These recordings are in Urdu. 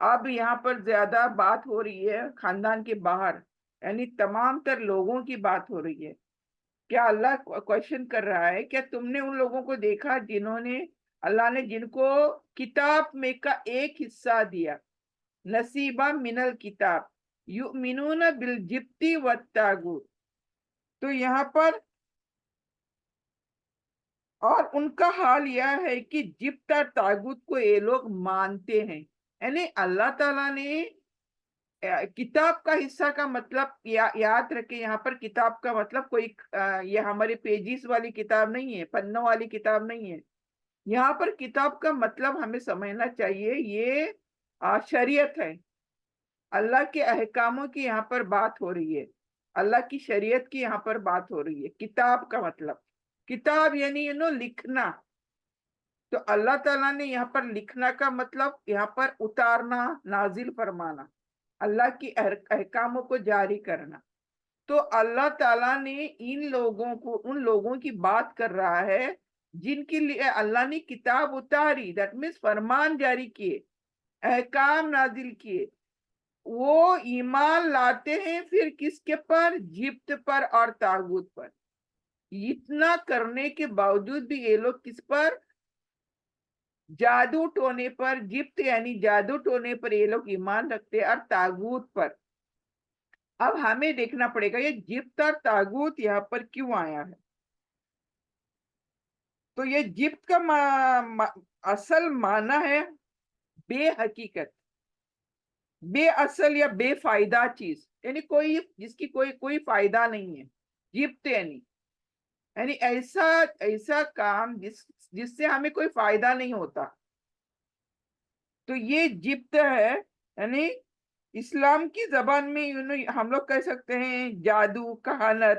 اب یہاں پر زیادہ بات ہو رہی ہے خاندان کے باہر، یعنی تمام تر لوگوں کی بات ہو رہی ہے. کیا اللہ کوشچن کر رہا ہے، کیا تم نے ان لوگوں کو دیکھا جنہوں نے اللہ نے جن کو کتاب میں کا ایک حصہ دیا، نصیبہ من الکتاب یؤمنون بالجبت والطاغوت. تو یہاں پر اور ان کا حال یہ ہے کہ جبت اور طاغوت کو یہ لوگ مانتے ہیں. یعنی اللہ تعالیٰ نے کتاب کا حصہ کا مطلب یاد رکھے، یہاں پر کتاب کا مطلب کوئی یہ ہمارے پیجز والی کتاب نہیں ہے، پنوں والی کتاب نہیں ہے. یہاں پر کتاب کا مطلب ہمیں سمجھنا چاہیے، یہ شریعت ہے. اللہ کے احکاموں کی یہاں پر بات ہو رہی ہے، اللہ کی شریعت کی یہاں پر بات ہو رہی ہے. کتاب کا مطلب، کتاب یعنی لکھنا. تو اللہ تعالیٰ نے یہاں پر لکھنا کا مطلب یہاں پر اتارنا، نازل فرمانا، اللہ کی احکاموں کو جاری کرنا. تو اللہ تعالیٰ نے ان لوگوں کی بات کر رہا ہے جن کے لیے اللہ نے کتاب اتاری، دیٹ مینس فرمان جاری کیے، احکام نازل کیے. وہ ایمان لاتے ہیں پھر کس کے پر؟ جبت پر اور طاغوت پر. اتنا کرنے کے باوجود بھی یہ لوگ کس پر؟ جادو ٹونے پر. جبت یعنی جادو ٹونے پر یہ لوگ ایمان رکھتے اور طاغوت پر. اب ہمیں دیکھنا پڑے گا یہ جبت اور طاغوت یہاں پر کیوں آیا ہے. تو یہ جبت کا اصل معنی ہے بے حقیقت، بے اصل یا بے فائدہ چیز، یعنی جس کی کوئی فائدہ نہیں ہے. جبت یعنی ایسا کام جس سے ہمیں کوئی فائدہ نہیں ہوتا. تو یہ جبت ہے. یعنی اسلام کی زبان میں ہم لوگ کہہ سکتے ہیں جادو، کہانت،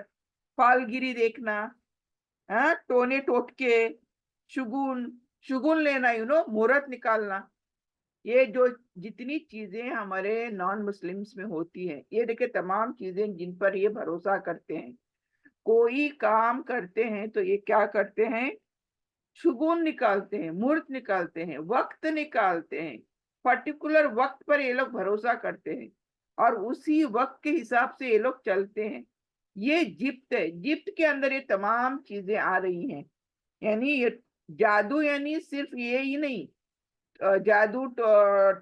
فالگیری دیکھنا، ٹونے ٹوٹکے، شگون لینا، مہورت نکالنا. یہ جو جتنی چیزیں ہمارے نان مسلمس میں ہوتی ہیں، یہ دیکھیں تمام چیزیں جن پر یہ بھروسہ کرتے ہیں. کوئی کام کرتے ہیں تو یہ کیا کرتے ہیں؟ شگون نکالتے ہیں، مہورت نکالتے ہیں، وقت نکالتے ہیں. پرٹیکولر وقت پر یہ لوگ بھروسہ کرتے ہیں اور اسی وقت کے حساب سے یہ لوگ چلتے ہیں. یہ جبت ہے. جبت کے اندر یہ تمام چیزیں آ رہی ہیں. یعنی یہ جادو یعنی صرف یہی نہیں، جادو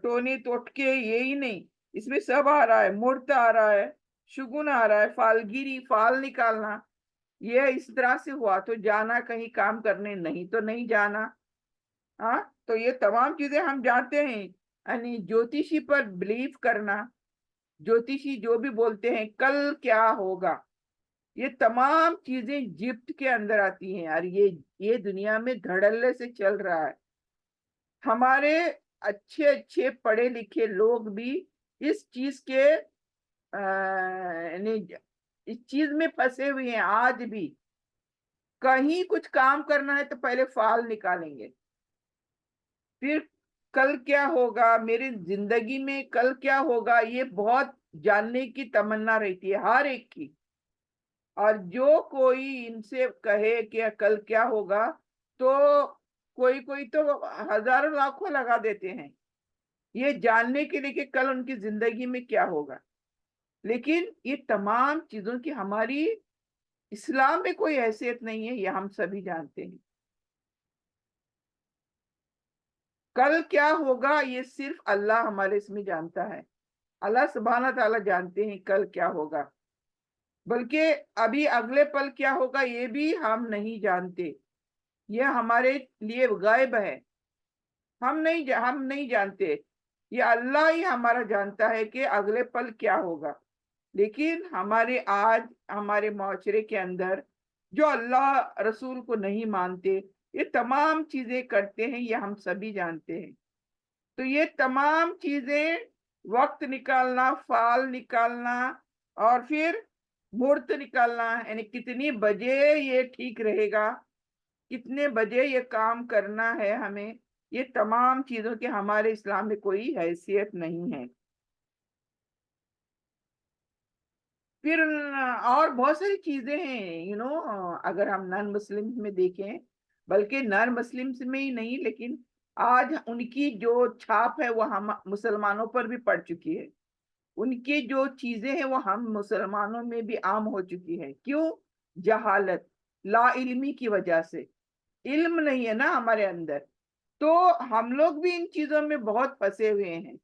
ٹونے ٹوٹکے یہی نہیں، اس میں سب آ رہا ہے. مہورت آ رہا ہے، شگون آ رہا ہے، فالگیری، فال نکالنا. یہ اس طرح سے ہوا تو جانا کہیں کام کرنے، نہیں تو نہیں جانا. ہاں، تو یہ تمام چیزیں ہم جانتے ہیں. یعنی جوتشی پر بلیو کرنا، جوتشی جو بھی بولتے ہیں کل کیا ہوگا، یہ تمام چیزیں جبت کے اندر آتی ہیں. اور یہ دنیا میں دھڑلے سے چل رہا ہے. ہمارے اچھے اچھے پڑھے لکھے لوگ بھی اس چیز کے یعنی اس چیز میں پھنسے ہوئے ہیں. آج بھی کہیں کچھ کام کرنا ہے تو پہلے فال نکالیں گے، پھر کل کیا ہوگا میری زندگی میں، کل کیا ہوگا، یہ بہت جاننے کی تمنا رہتی ہے ہر ایک کی. اور جو کوئی ان سے کہے کہ کل کیا ہوگا تو کوئی تو ہزاروں لاکھوں لگا دیتے ہیں یہ جاننے کے لیے کہ کل ان کی زندگی میں کیا ہوگا. لیکن یہ تمام چیزوں کی ہماری اسلام میں کوئی حیثیت نہیں ہے، یہ ہم سبھی جانتے ہیں. کل کیا ہوگا یہ صرف اللہ ہمارے اس میں جانتا ہے. اللہ سبحانہ تعالیٰ جانتے ہیں کل کیا ہوگا، بلکہ ابھی اگلے پل کیا ہوگا یہ بھی ہم نہیں جانتے. یہ ہمارے لیے غائب ہے، ہم نہیں جانتے. یہ اللہ ہی ہمارا جانتا ہے کہ اگلے پل کیا ہوگا. لیکن ہمارے معاشرے کے اندر جو اللہ رسول کو نہیں مانتے، یہ تمام چیزیں کرتے ہیں، یہ ہم سبھی جانتے ہیں. تو یہ تمام چیزیں، وقت نکالنا، فال نکالنا، اور پھر مہورت نکالنا، یعنی کتنی بجے یہ ٹھیک رہے گا، کتنے بجے یہ کام کرنا ہے ہمیں، یہ تمام چیزوں کی ہمارے اسلام میں کوئی حیثیت نہیں ہے. پھر اور بہت ساری چیزیں ہیں اگر ہم نان مسلم میں دیکھیں، بلکہ نان مسلم میں ہی نہیں لیکن آج ان کی جو چھاپ ہے وہ ہم مسلمانوں پر بھی پڑ چکی ہے، ان کی جو چیزیں ہیں وہ ہم مسلمانوں میں بھی عام ہو چکی ہے۔ کیوں؟ جہالت، لا علمی کی وجہ سے، علم نہیں ہے نا ہمارے اندر، تو ہم لوگ بھی ان چیزوں میں بہت پھنسے ہوئے ہیں۔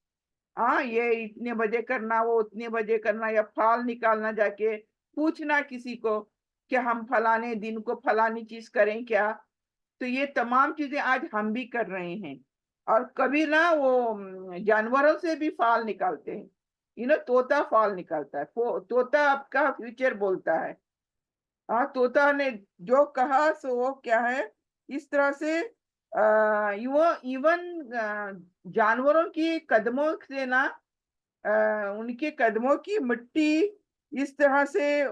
ہاں، یہ اتنے بجے کرنا، وہ اتنے بجے کرنا، یا پھال نکالنا، جا کے پوچھنا کسی کو کہ ہم فلانے دن کو فلانی چیز کریں کیا، تو یہ تمام چیزیں آج ہم بھی کر رہے ہیں۔ اور کبھی نہ وہ جانوروں سے بھی فال نکالتے ہیں، طوطا فال نکالتا ہے، طوطا آپ کا فیوچر بولتا ہے۔ ہاں، طوطا نے جو کہا سو وہ کیا ہے، اس طرح سے ایون جانوروں کی قدموں سے نا، ان کے قدموں کی مٹی اس طرح سے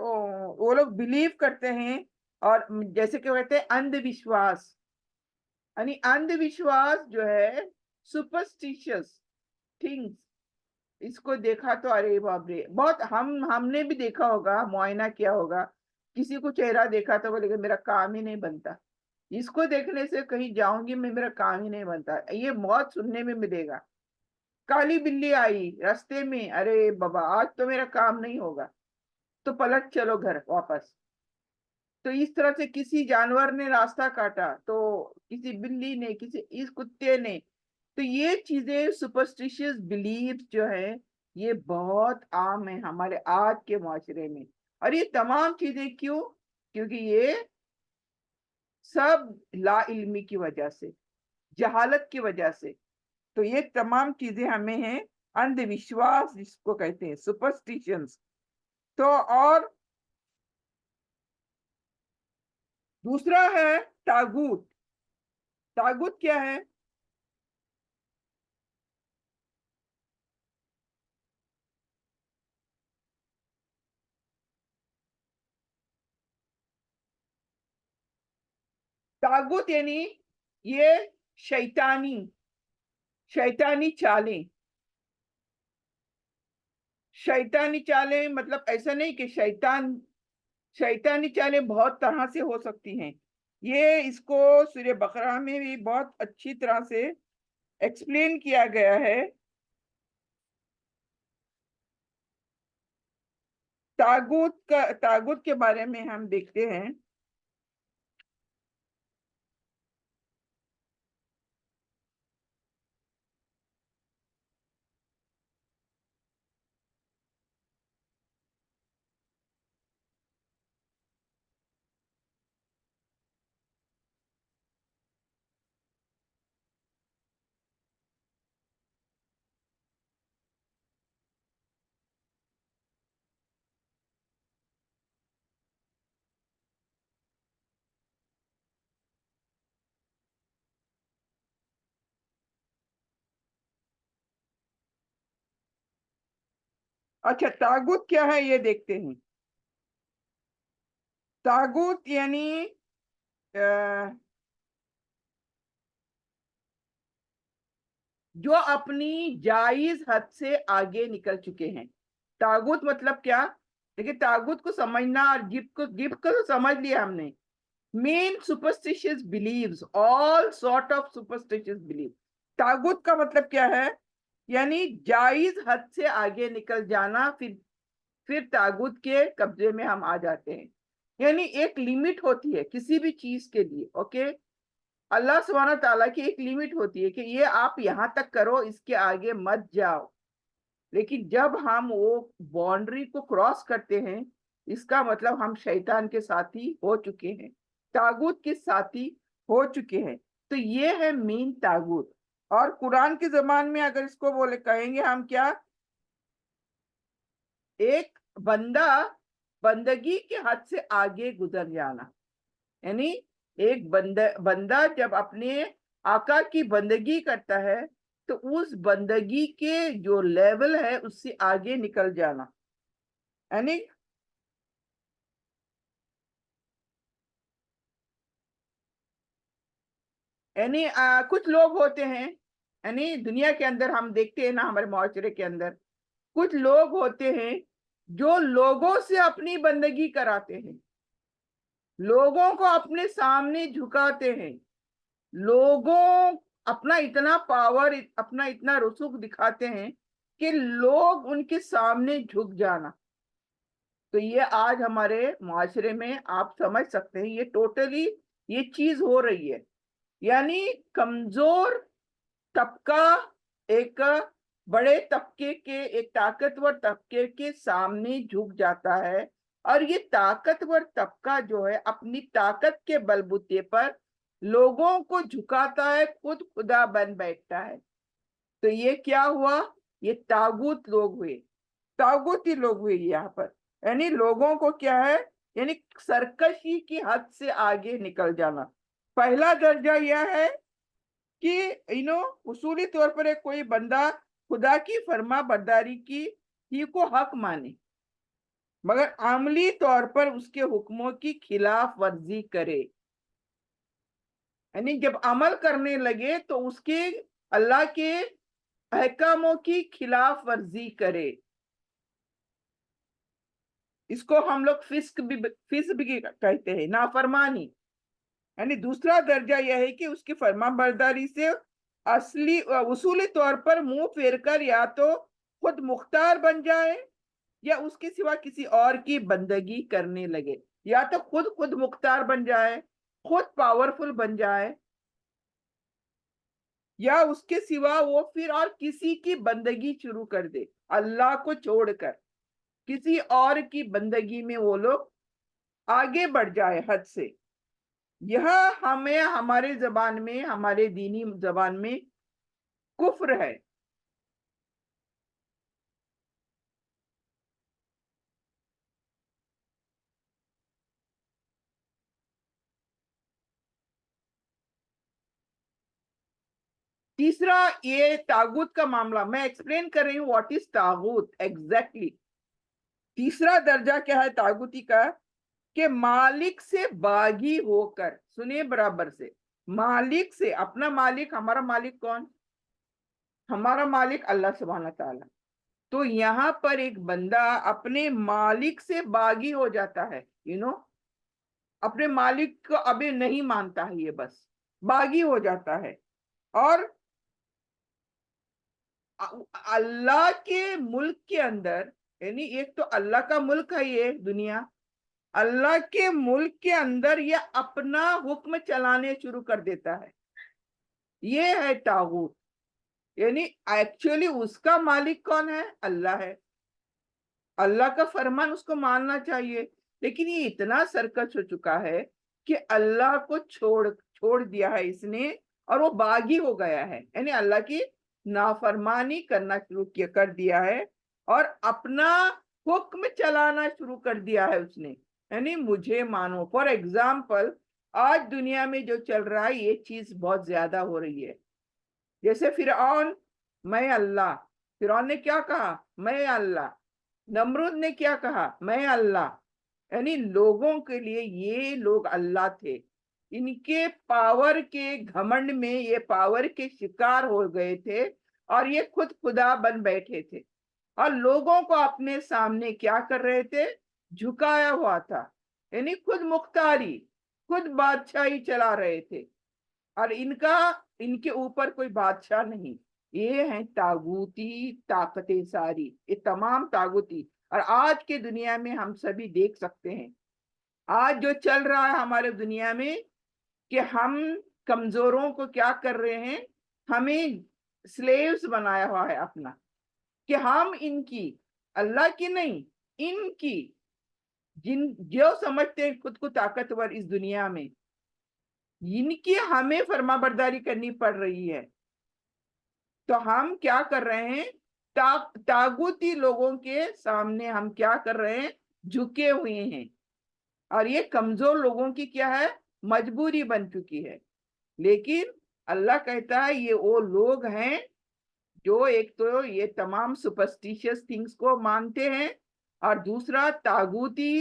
وہ لوگ بلیو کرتے ہیں۔ اور جیسے کہ کہتے ہیں اندھ وشواس، یعنی اندھ وشواس جو ہے، سپرسٹیشس تھنگس، اس کو دیکھا تو ارے باپ رے، بہت ہم نے بھی دیکھا ہوگا، معائنہ کیا ہوگا، کسی کو چہرہ دیکھا تو بولے کہ میرا کام ہی نہیں بنتا، اس کو دیکھنے سے کہیں جاؤں گی میں، میرا کام ہی نہیں بنتا، یہ بہت سننے میں ملے گا۔ کالی بلی آئی راستے میں، ارے بابا آج تو میرا کام نہیں ہوگا، تو پلٹ چلو گھر واپس۔ تو اس طرح سے کسی جانور نے راستہ کاٹا، تو کسی بلی نے، کسی اس کتے نے، تو یہ چیزیں سپرسٹیشیس بلیف جو ہے، یہ بہت عام ہے ہمارے آج کے معاشرے میں۔ اور یہ تمام چیزیں کیوں؟ کیونکہ یہ سب لا علمی کی وجہ سے، جہالت کی وجہ سے۔ تو یہ تمام چیزیں ہمیں ہیں، اندھ وشواس جس کو کہتے ہیں، سپرسٹیشنز۔ تو اور دوسرا ہے طاغوت۔ طاغوت کیا ہے؟ طاغوت یعنی یہ شیطانی چالیں۔ شیطانی چالیں مطلب ایسا نہیں کہ شیطانی چالیں بہت طرح سے ہو سکتی ہیں۔ یہ اس کو سورہ بقرہ میں بھی بہت اچھی طرح سے ایکسپلین کیا گیا ہے۔ طاغوت کے بارے میں ہم دیکھتے ہیں۔ اچھا، طاغوت کیا ہے یہ دیکھتے ہیں۔ طاغوت یعنی جو اپنی جائز حد سے آگے نکل چکے ہیں۔ طاغوت مطلب کیا؟ دیکھیں، طاغوت کو سمجھنا، اور گپ کو تو سمجھ لیا ہم نے۔ Man superstitious believes, all sort of superstitious belief. طاغوت کا مطلب کیا ہے؟ یعنی جائز حد سے آگے نکل جانا، پھر طاغوت کے قبضے میں ہم آ جاتے ہیں۔ یعنی ایک لمٹ ہوتی ہے کسی بھی چیز کے لیے، اوکے؟ اللہ سبحانہ تعالیٰ کی ایک لمٹ ہوتی ہے کہ یہ آپ یہاں تک کرو، اس کے آگے مت جاؤ۔ لیکن جب ہم وہ باؤنڈری کو کراس کرتے ہیں، اس کا مطلب ہم شیطان کے ساتھی ہو چکے ہیں، طاغوت کے ساتھی ہو چکے ہیں۔ تو یہ ہے مین طاغوت۔ اور قرآن کی زبان میں اگر اس کو بولے کہیں گے ہم کیا، ایک بندہ بندگی کے حد سے آگے گزر جانا۔ یعنی ایک بندہ جب اپنے آقا کی بندگی کرتا ہے، تو اس بندگی کے جو لیول ہے اس سے آگے نکل جانا۔ یعنی یعنی کچھ لوگ ہوتے ہیں، یعنی دنیا کے اندر ہم دیکھتے ہیں نا، ہمارے معاشرے کے اندر کچھ لوگ ہوتے ہیں جو لوگوں سے اپنی بندگی کراتے ہیں، لوگوں کو اپنے سامنے جھکاتے ہیں، لوگوں اپنا اتنا پاور، اپنا اتنا رسوخ دکھاتے ہیں کہ لوگ ان کے سامنے جھک جانا. تو یہ آج ہمارے معاشرے میں آپ سمجھ سکتے ہیں یہ ٹوٹلی یہ چیز ہو رہی ہے. یعنی کمزور طبقہ ایک بڑے طبقے کے، ایک طاقتور طبقے کے سامنے جھک جاتا ہے، اور یہ طاقتور طبقہ جو ہے اپنی طاقت کے بلبوتے پر لوگوں کو جھکاتا ہے، خود خدا بن بیٹھتا ہے. تو یہ کیا ہوا؟ یہ طاغوت لوگ ہوئے، طاغوتی لوگ ہوئے یہاں پر. یعنی لوگوں کو کیا ہے، یعنی سرکشی کی حد سے آگے نکل جانا. پہلا درجہ یہ ہے کہ اصولی طور پر ایک کوئی بندہ خدا کی فرما برداری کی ہی کو حق مانے، مگر عملی طور پر اس کے حکموں کی خلاف ورزی کرے. یعنی جب عمل کرنے لگے تو اس کے اللہ کے احکاموں کی خلاف ورزی کرے. اس کو ہم لوگ فسق بھی کہتے ہیں، نافرمانی. یعنی دوسرا درجہ یہ ہے کہ اس کی فرما برداری سے اصولی طور پر منہ پھیر کر یا تو خود مختار بن جائے یا اس کے سوا کسی اور کی بندگی کرنے لگے. یا تو خود مختار بن جائے، خود پاورفل بن جائے، یا اس کے سوا وہ پھر اور کسی کی بندگی شروع کر دے، اللہ کو چھوڑ کر کسی اور کی بندگی میں وہ لوگ آگے بڑھ جائے حد سے. یہ ہمیں ہمارے زبان میں، ہمارے دینی زبان میں کفر ہے. تیسرا یہ طاغوت کا معاملہ میں ایکسپلین کر رہی ہوں واٹ از طاغوت ایگزیکٹلی. تیسرا درجہ کیا ہے طاغوتی کا؟ کہ مالک سے باغی ہو کر، سنیے برابر سے، مالک سے، اپنا مالک، ہمارا مالک کون؟ ہمارا مالک اللہ سبحانہ تعالیٰ. تو یہاں پر ایک بندہ اپنے مالک سے باغی ہو جاتا ہے، اپنے مالک کو ابھی نہیں مانتا ہے، یہ بس باغی ہو جاتا ہے. اور اللہ کے ملک کے اندر، یعنی ایک تو اللہ کا ملک ہے یہ دنیا، اللہ کے ملک کے اندر یہ اپنا حکم چلانے شروع کر دیتا ہے. یہ ہے طاغوت. یعنی ایکچولی اس کا مالک کون ہے؟ اللہ ہے. اللہ کا فرمان اس کو ماننا چاہیے، لیکن یہ اتنا سرکش ہو چکا ہے کہ اللہ کو چھوڑ دیا ہے اس نے، اور وہ باغی ہو گیا ہے. یعنی اللہ کی نافرمانی کرنا شروع کر دیا ہے، اور اپنا حکم چلانا شروع کر دیا ہے اس نے. یعنی مجھے مانو. فار ایگزامپل آج دنیا میں جو چل رہا ہے یہ چیز بہت زیادہ ہو رہی ہے. جیسے فرعون، میں اللہ. فرعون نے کیا کہا؟ میں اللہ. نمرود نے کیا کہا؟ میں اللہ. یعنی لوگوں کے لیے یہ لوگ اللہ تھے. ان کے پاور کے گھمنڈ میں یہ پاور کے شکار ہو گئے تھے، اور یہ خود خدا بن بیٹھے تھے، اور لوگوں کو اپنے سامنے کیا کر رہے تھے؟ جھکایا ہوا تھا. یعنی خود مختاری، خود بادشاہی چلا رہے تھے، اور ان کے اوپر کوئی بادشاہ نہیں. یہ ہیں طاغوتی طاقتیں ساری، یہ تمام طاغوتی. اور آج کے دنیا میں ہم سبھی دیکھ سکتے ہیں آج جو چل رہا ہے ہمارے دنیا میں، کہ ہم کمزوروں کو کیا کر رہے ہیں؟ ہمیں سلیوز بنایا ہوا ہے اپنا، کہ ہم ان کی، اللہ کی نہیں، ان کی، جو سمجھتے ہیں خود کو طاقتور اس دنیا میں، ان کی ہمیں فرما برداری کرنی پڑ رہی ہے. تو ہم کیا کر رہے ہیں؟ طاغوتی لوگوں کے سامنے ہم کیا کر رہے ہیں؟ جھکے ہوئے ہیں. اور یہ کمزور لوگوں کی کیا ہے؟ مجبوری بن چکی ہے. لیکن اللہ کہتا ہے یہ وہ لوگ ہیں جو ایک تو یہ تمام سپرسٹیشیس تھنگس کو مانتے ہیں، اور دوسرا طاغوتی،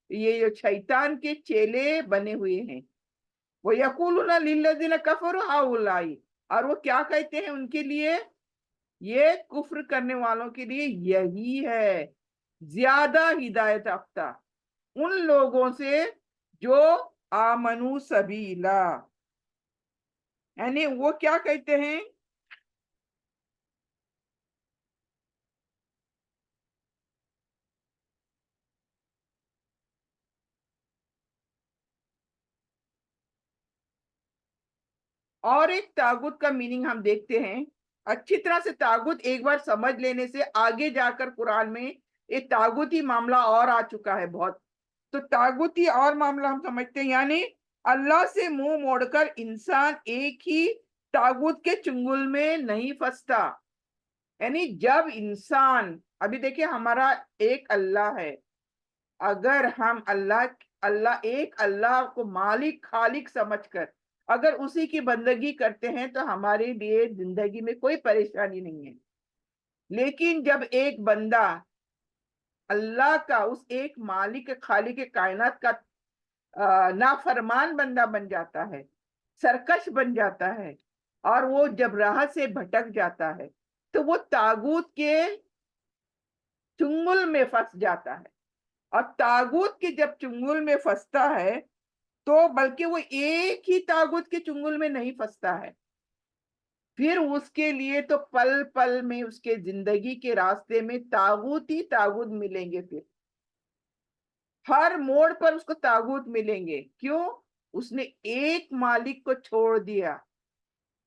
یہ جو شیطان کے چیلے بنے ہوئے ہیں. وَيَقُولُونَ لِلَّذِينَ كَفَرُوا هَؤُلَاءِ، اور وہ کیا کہتے ہیں ان کے لیے؟ یہ کفر کرنے والوں کے لیے یہی ہے زیادہ ہدایت یافتہ ان لوگوں سے جو آمنو سبیلا، یعنی وہ کیا کہتے ہیں؟ اور ایک طاغوت کا میننگ ہم دیکھتے ہیں اچھی طرح سے. طاغوت ایک بار سمجھ لینے سے آگے جا کر قرآن میں ایک طاغوتی معاملہ اور آ چکا ہے بہت. تو طاغوتی اور معاملہ ہم سمجھتے ہیں، یعنی اللہ سے منہ موڑ کر انسان ایک ہی طاغوت کے چنگل میں نہیں پھنستا. یعنی جب انسان، ابھی دیکھیں ہمارا ایک اللہ ہے، اگر ہم ایک اللہ کو مالک خالق سمجھ کر اگر اسی کی بندگی کرتے ہیں تو ہمارے لیے زندگی میں کوئی پریشانی نہیں ہے. لیکن جب ایک بندہ اللہ کا، اس ایک مالک خالق کائنات کا نافرمان بندہ بن جاتا ہے، سرکش بن جاتا ہے، اور وہ جب راہ سے بھٹک جاتا ہے تو وہ طاغوت کے چنگل میں پھنس جاتا ہے. اور طاغوت کے جب چنگل میں پھنستا ہے تو بلکہ وہ ایک ہی طاغوت کے چنگل میں نہیں پھنستا ہے، پھر اس کے لیے تو پل پل میں اس کے زندگی کے راستے میں طاغوت ہی طاغوت ملیں گے. پھر ہر موڑ پر اس کو طاغوت ملیں گے. کیوں؟ اس نے ایک مالک کو چھوڑ دیا،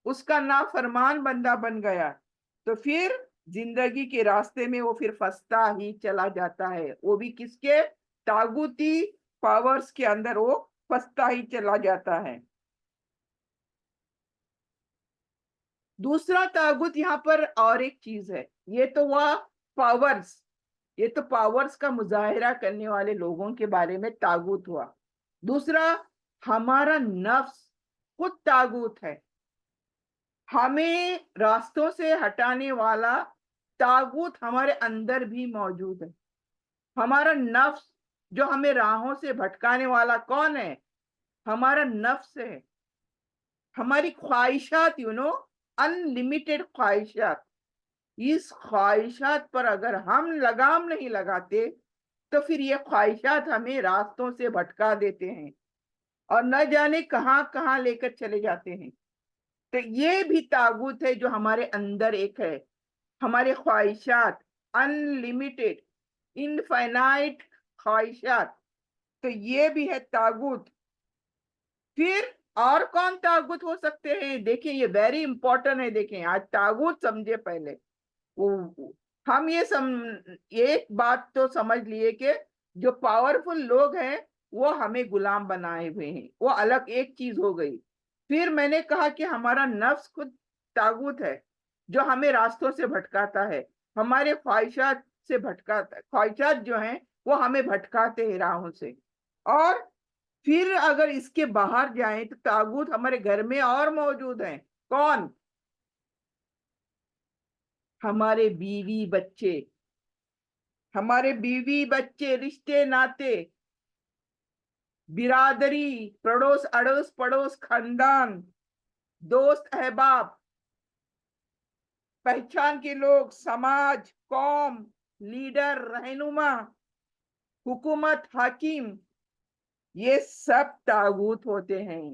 اس کا نافرمان بندہ بن گیا. تو پھر زندگی کے راستے میں وہ پھر پھنستا ہی چلا جاتا ہے، وہ بھی کس کے؟ طاغوتی پاورز کے اندر وہ پھنستا ہی چلا جاتا ہے. دوسرا طاغوت یہاں پر اور ایک چیز ہے، یہ تو وہ پاورز، یہ تو پاورز کا مظاہرہ کرنے والے لوگوں کے بارے میں طاغوت ہوا. دوسرا، ہمارا نفس خود طاغوت ہے، ہمیں راستوں سے ہٹانے والا طاغوت ہمارے اندر بھی موجود ہے. ہمارا نفس جو ہمیں راہوں سے بھٹکانے والا کون ہے؟ ہمارا نفس ہے. ہماری خواہشات، انلمیٹڈ خواہشات، اس خواہشات پر اگر ہم لگام نہیں لگاتے تو پھر یہ خواہشات ہمیں راستوں سے بھٹکا دیتے ہیں اور نہ جانے کہاں کہاں لے کر چلے جاتے ہیں. تو یہ بھی طاغوت ہے جو ہمارے اندر ایک ہے. ہمارے خواہشات، انلمیٹڈ انفائنائٹ خواہشات، تو یہ بھی ہے طاغوت. پھر اور کون طاغوت ہو سکتے ہیں؟ دیکھیں یہ ویری امپورٹنٹ ہے. دیکھیں آج طاغوت سمجھے پہلے. ہم ایک بات تو سمجھ لیے کہ جو پاورفل لوگ ہیں وہ ہمیں غلام بنائے ہوئے ہیں، وہ الگ ایک چیز ہو گئی. پھر میں نے کہا کہ ہمارا نفس خود طاغوت ہے جو ہمیں راستوں سے بھٹکاتا ہے، ہمارے خواہشات سے بھٹکاتا ہے. خواہشات جو ہیں وہ ہمیں بھٹکاتے ہیں راہوں سے. اور پھر اگر اس کے باہر جائیں تو طاغوت ہمارے گھر میں اور موجود ہیں. کون؟ ہمارے بیوی بچے، ہمارے بیوی بچے، رشتے ناتے، برادری، پڑوس اڑوس پڑوس، خاندان، دوست احباب، پہچان کے لوگ، سماج، قوم، لیڈر، رہنما، حکومت، حاکم، یہ سب طاغوت ہوتے ہیں.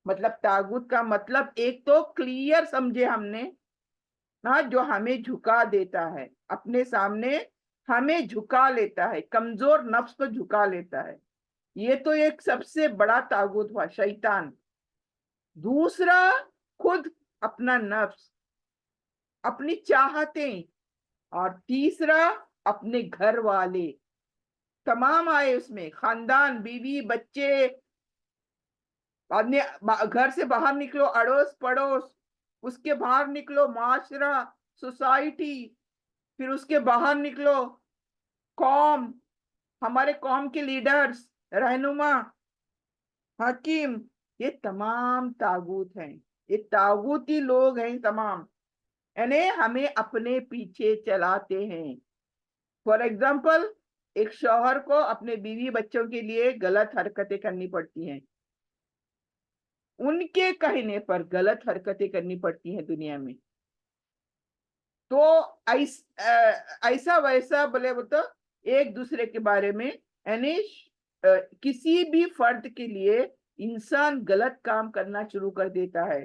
مطلب طاغوت کا مطلب ایک تو کلیئر سمجھے ہم نے، جو ہمیں جھکا دیتا ہے اپنے سامنے، ہمیں جھکا لیتا ہے، کمزور نفس کو جھکا لیتا ہے. یہ تو ایک سب سے بڑا طاغوت ہوا، شیطان. دوسرا، خود اپنا نفس، اپنی چاہتیں. اور تیسرا، اپنے گھر والے تمام آئے اس میں، خاندان، بیوی بچے. گھر سے باہر نکلو، اڑوس پڑوس، اس کے باہر نکلو، معاشرہ، سوسائٹی، پھر اس کے باہر نکلو، قوم، ہمارے قوم کے لیڈرز، رہنما، حکیم. یہ تمام طاغوت ہیں، یہ طاغوتی لوگ ہیں تمام، یعنی ہمیں اپنے پیچھے چلاتے ہیں. فار ایگزامپل، ایک شوہر کو اپنے بیوی بچوں کے لیے غلط حرکتیں کرنی پڑتی ہیں، ان کے کہنے پر غلط حرکتیں کرنی پڑتی ہیں دنیا میں. تو ایسا ویسا بولے وہ تو ایک دوسرے کے بارے میں، یعنی کسی بھی فرد کے لیے انسان غلط کام کرنا شروع کر دیتا ہے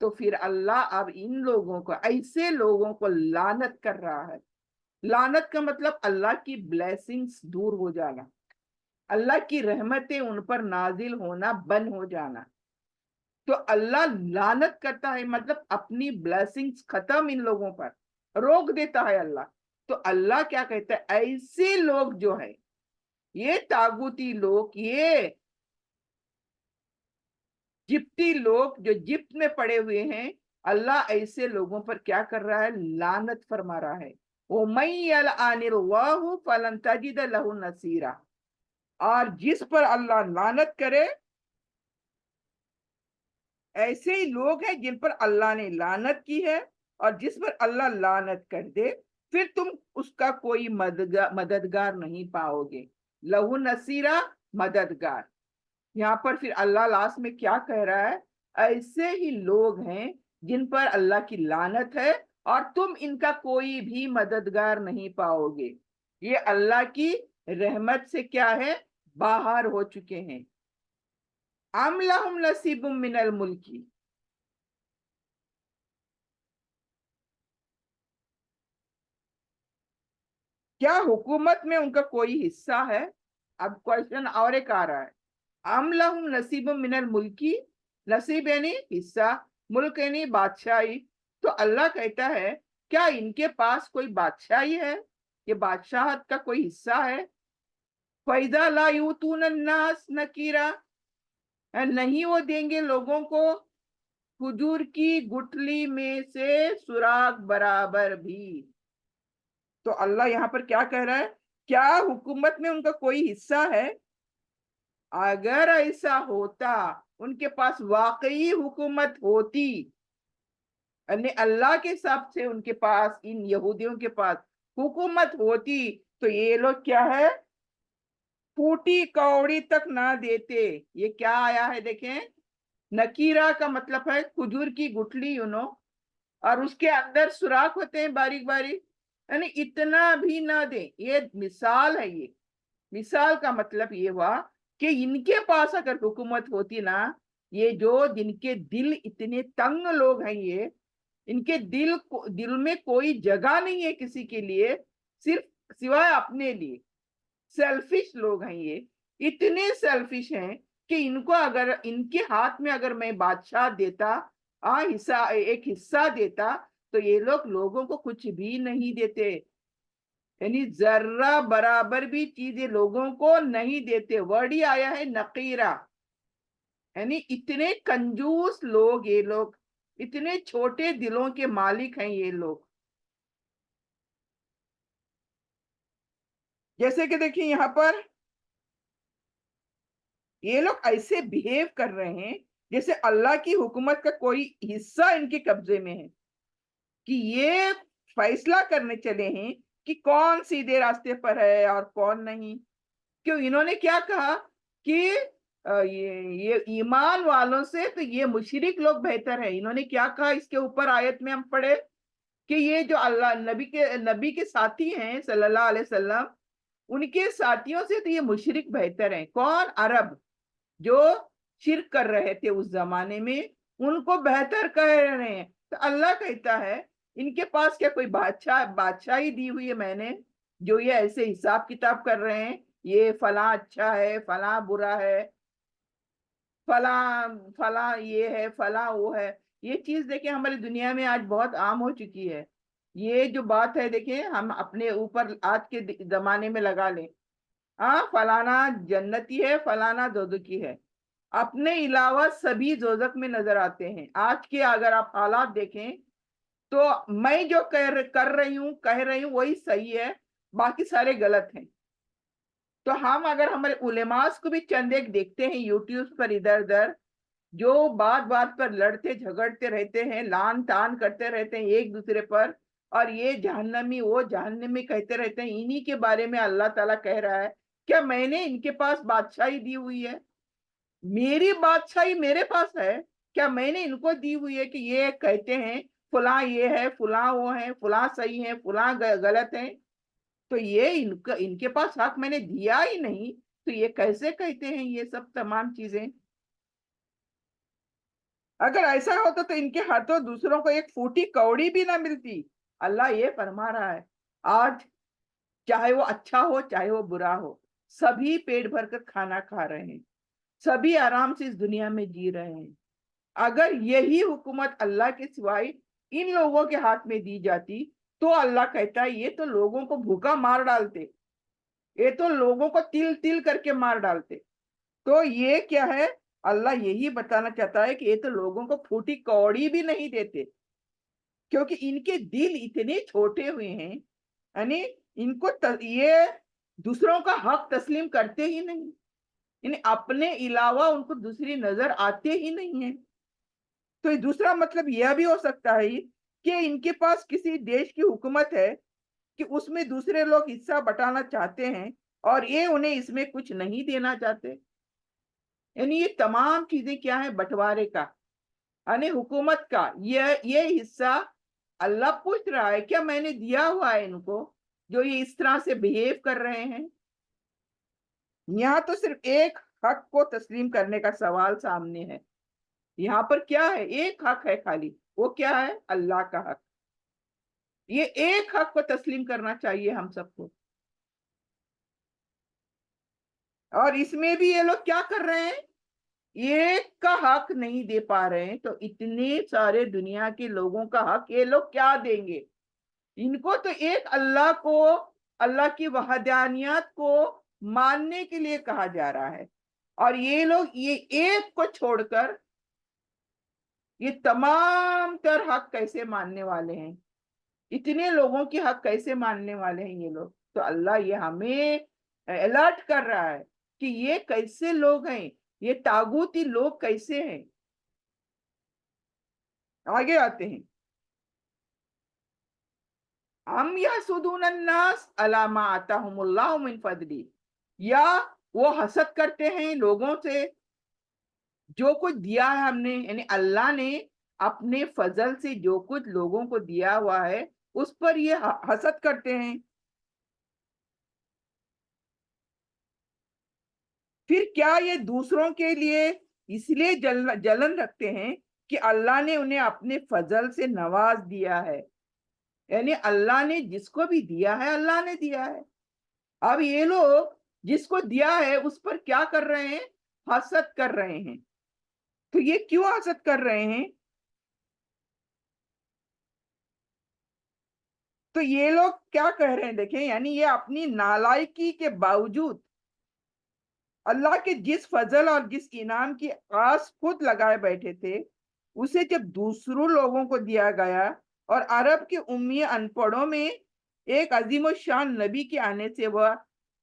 تو پھر اللہ اب ان لوگوں کو، ایسے لوگوں کو لعنت کر رہا ہے. لعنت کا مطلب اللہ کی بلیسنگز دور ہو جانا، اللہ کی رحمتیں ان پر نازل ہونا بند ہو جانا. تو اللہ لعنت کرتا ہے، مطلب اپنی بلیسنگز ختم ان لوگوں پر روک دیتا ہے اللہ. تو اللہ کیا کہتا ہے، ایسے لوگ جو ہے، یہ تاغوتی لوگ، یہ جپٹی لوگ جو جپت میں پڑے ہوئے ہیں، اللہ ایسے لوگوں پر کیا کر رہا ہے، لعنت فرما رہا ہے. وَمَن يَلْعَنِ اللَّهُ فَلَن تَجِدَ لَهُ نَصِيرًا. اور جس پر اللہ لعنت کرے، ایسے ہی لوگ ہیں جن پر اللہ نے لعنت کی ہے، اور جس پر اللہ لعنت کر دے پھر تم اس کا کوئی مددگار نہیں پاؤ گے. لہو نصیرہ، مددگار. یہاں پر پھر اللہ لاسٹ میں کیا کہہ رہا ہے، ایسے ہی لوگ ہیں جن پر اللہ کی لعنت ہے اور تم ان کا کوئی بھی مددگار نہیں پاؤ گے. یہ اللہ کی رحمت سے کیا ہے، باہر ہو چکے ہیں. ام لہم نصیب من الملک، کیا حکومت میں ان کا کوئی حصہ ہے؟ اب کوشچن اور ایک آ رہا ہے، ام لہم نصیب من الملکی، نصیب یعنی حصہ، ملک یعنی بادشاہی. تو اللہ کہتا ہے کیا ان کے پاس کوئی بادشاہی ہے، یہ بادشاہت کا کوئی حصہ ہے؟ فَإِذَا لَا يُؤْتُونَ النَّاسَ نَقِيرًا، نہیں وہ دیں گے لوگوں کو کھجور کی گٹھلی میں سے سراغ برابر بھی. تو اللہ یہاں پر کیا کہہ رہا ہے، کیا حکومت میں ان کا کوئی حصہ ہے؟ اگر ایسا ہوتا، ان کے پاس واقعی حکومت ہوتی، یعنی اللہ کے حساب سے ان کے پاس، ان یہودیوں کے پاس حکومت ہوتی، تو یہ لوگ کیا ہے، پھوٹی کوڑی تک نہ دیتے. یہ کیا آیا ہے دیکھیں، نکیرہ کا مطلب ہے کھجور کی گٹھلی، اور اس کے اندر سوراخ ہوتے ہیں باریک باریک، یعنی اتنا بھی نہ دیں. یہ مثال ہے. یہ مثال کا مطلب یہ ہوا کہ ان کے پاس اگر حکومت ہوتی نا، یہ جو جن کے دل اتنے تنگ لوگ ہیں، یہ ان کے دل میں کوئی جگہ نہیں ہے کسی کے لیے، صرف سوائے اپنے لیے. سیلفش لوگ ہیں، یہ اتنے سیلفش ہیں کہ ان کو اگر ان کے ہاتھ میں اگر میں بادشاہ دیتا، ایک حصہ دیتا، تو یہ لوگ لوگوں کو کچھ بھی نہیں دیتے، یعنی ذرہ برابر بھی چیزیں لوگوں کو نہیں دیتے. ورڈ ہی آیا ہے نقیرہ، یعنی اتنے کنجوس لوگ، یہ لوگ اتنے چھوٹے دلوں کے مالک ہیں یہ لوگ. جیسے کہ دیکھیں یہاں پر یہ لوگ ایسے بہیو کر رہے ہیں جیسے اللہ کی حکومت کا کوئی حصہ ان کے قبضے میں ہے، کہ یہ فیصلہ کرنے چلے ہیں کہ کون سیدھے راستے پر ہے اور کون نہیں. کیوں انہوں نے کیا کہا کہ یہ ایمان والوں سے تو یہ مشرک لوگ بہتر ہیں. انہوں نے کیا کہا اس کے اوپر آیت میں ہم پڑھے کہ یہ جو اللہ نبی کے ساتھی ہیں صلی اللہ علیہ وسلم، ان کے ساتھیوں سے تو یہ مشرک بہتر ہیں. کون؟ عرب جو شرک کر رہے تھے اس زمانے میں، ان کو بہتر کہہ رہے ہیں. تو اللہ کہتا ہے ان کے پاس کیا کوئی بادشاہی دی ہوئی ہے میں نے، جو یہ ایسے حساب کتاب کر رہے ہیں، یہ فلاں اچھا ہے، فلاں برا ہے، فلاں فلاں یہ ہے، فلاں وہ ہے. یہ چیز دیکھیں ہماری دنیا میں آج بہت عام ہو چکی ہے. یہ جو بات ہے دیکھیں ہم اپنے اوپر آج کے زمانے میں لگا لیں، فلانا جنتی ہے، فلانا دوزخی ہے، اپنے علاوہ سبھی دوزخ میں نظر آتے ہیں. آج کے اگر آپ حالات دیکھیں تو میں جو کہہ رہی ہوں وہی صحیح ہے، باقی سارے غلط ہیں. تو ہم اگر ہمارے علماء کو بھی چند ایک دیکھتے ہیں یوٹیوب پر ادھر ادھر، جو بات بات پر لڑتے جھگڑتے رہتے ہیں، لان تان کرتے رہتے ہیں ایک دوسرے پر، اور یہ جہنمی وہ جہنمی کہتے رہتے ہیں، انہی کے بارے میں اللہ تعالیٰ کہہ رہا ہے کیا میں نے ان کے پاس بادشاہی دی ہوئی ہے؟ میری بادشاہی میرے پاس ہے، کیا میں نے ان کو دی ہوئی ہے کہ یہ کہتے ہیں فلاں یہ ہے، فلاں وہ ہے، فلاں صحیح ہے، فلاں غلط ہے؟ تو یہ ان کے پاس حق میں نے دیا ہی نہیں، تو یہ کیسے کہتے ہیں یہ سب تمام چیزیں؟ اگر ایسا ہوتا تو ان کے ہاتھوں دوسروں کو ایک پھوٹی کوڑی بھی نہ ملتی. اللہ یہ فرما رہا ہے آج چاہے وہ اچھا ہو چاہے وہ برا ہو، سبھی پیٹ بھر کر کھانا کھا رہے ہیں، سبھی آرام سے اس دنیا میں جی رہے ہیں. اگر یہی حکومت اللہ کے سوائے ان لوگوں کے ہاتھ میں دی جاتی تو اللہ کہتا ہے یہ تو لوگوں کو بھوکا مار ڈالتے، یہ تو لوگوں کو تل تل کر کے مار ڈالتے. تو یہ کیا ہے، اللہ یہی بتانا چاہتا ہے کہ یہ تو لوگوں کو پھوٹی کوڑی بھی نہیں دیتے، کیونکہ ان کے دل اتنے چھوٹے ہوئے ہیں، یعنی ان کو یہ دوسروں کا حق تسلیم کرتے ہی نہیں، یعنی اپنے علاوہ ان کو دوسری نظر آتے ہی نہیں ہے. تو دوسرا مطلب یہ بھی ہو سکتا ہے کہ ان کے پاس کسی دیش کی حکومت ہے کہ اس میں دوسرے لوگ حصہ بٹانا چاہتے ہیں اور یہ انہیں اس میں کچھ نہیں دینا چاہتے. یعنی یہ تمام چیزیں کیا ہیں، بٹوارے کا، یعنی حکومت کا یہ حصہ اللہ پوچھ رہا ہے کیا میں نے دیا ہوا ہے ان کو، جو یہ اس طرح سے بہیو کر رہے ہیں. یہاں تو صرف ایک حق کو تسلیم کرنے کا سوال سامنے ہے. یہاں پر کیا ہے، ایک حق ہے خالی، وہ کیا ہے، اللہ کا حق. یہ ایک حق کو تسلیم کرنا چاہیے ہم سب کو. اور اس میں بھی یہ لوگ کیا کر رہے ہیں، ایک کا حق نہیں دے پا رہے ہیں، تو اتنے سارے دنیا کے لوگوں کا حق یہ لوگ کیا دیں گے. ان کو تو ایک اللہ کو، اللہ کی وحدانیت کو ماننے کے لیے کہا جا رہا ہے، اور یہ لوگ یہ ایک کو چھوڑ کر یہ تمام تر حق کیسے ماننے والے ہیں، اتنے لوگوں کی حق کیسے ماننے والے ہیں یہ لوگ. تو اللہ یہ ہمیں الرٹ کر رہا ہے کہ یہ کیسے لوگ ہیں، یہ تاغوتی لوگ کیسے ہیں. آگے آتے ہیں، ام یحسدون الناس علی ما آتاہم اللہ من فضلی، یا وہ حسد کرتے ہیں لوگوں سے جو کچھ دیا ہے ہم نے، یعنی اللہ نے اپنے فضل سے جو کچھ لوگوں کو دیا ہوا ہے اس پر یہ حسد کرتے ہیں. پھر کیا یہ دوسروں کے لیے اس لیے جلن رکھتے ہیں کہ اللہ نے انہیں اپنے فضل سے نواز دیا ہے، یعنی اللہ نے جس کو بھی دیا ہے اللہ نے دیا ہے. اب یہ لوگ جس کو دیا ہے اس پر کیا کر رہے ہیں، حسد کر رہے ہیں. تو یہ کیوں حسد کر رہے ہیں، تو یہ لوگ کیا کہہ رہے ہیں دیکھیں، یعنی یہ اپنی نالائکی کے باوجود اللہ کے جس فضل اور جس انعام کی آس خود لگائے بیٹھے تھے، اسے جب دوسروں لوگوں کو دیا گیا اور عرب کے امی ان پڑھوں میں ایک عظیم الشان نبی کے آنے سے وہ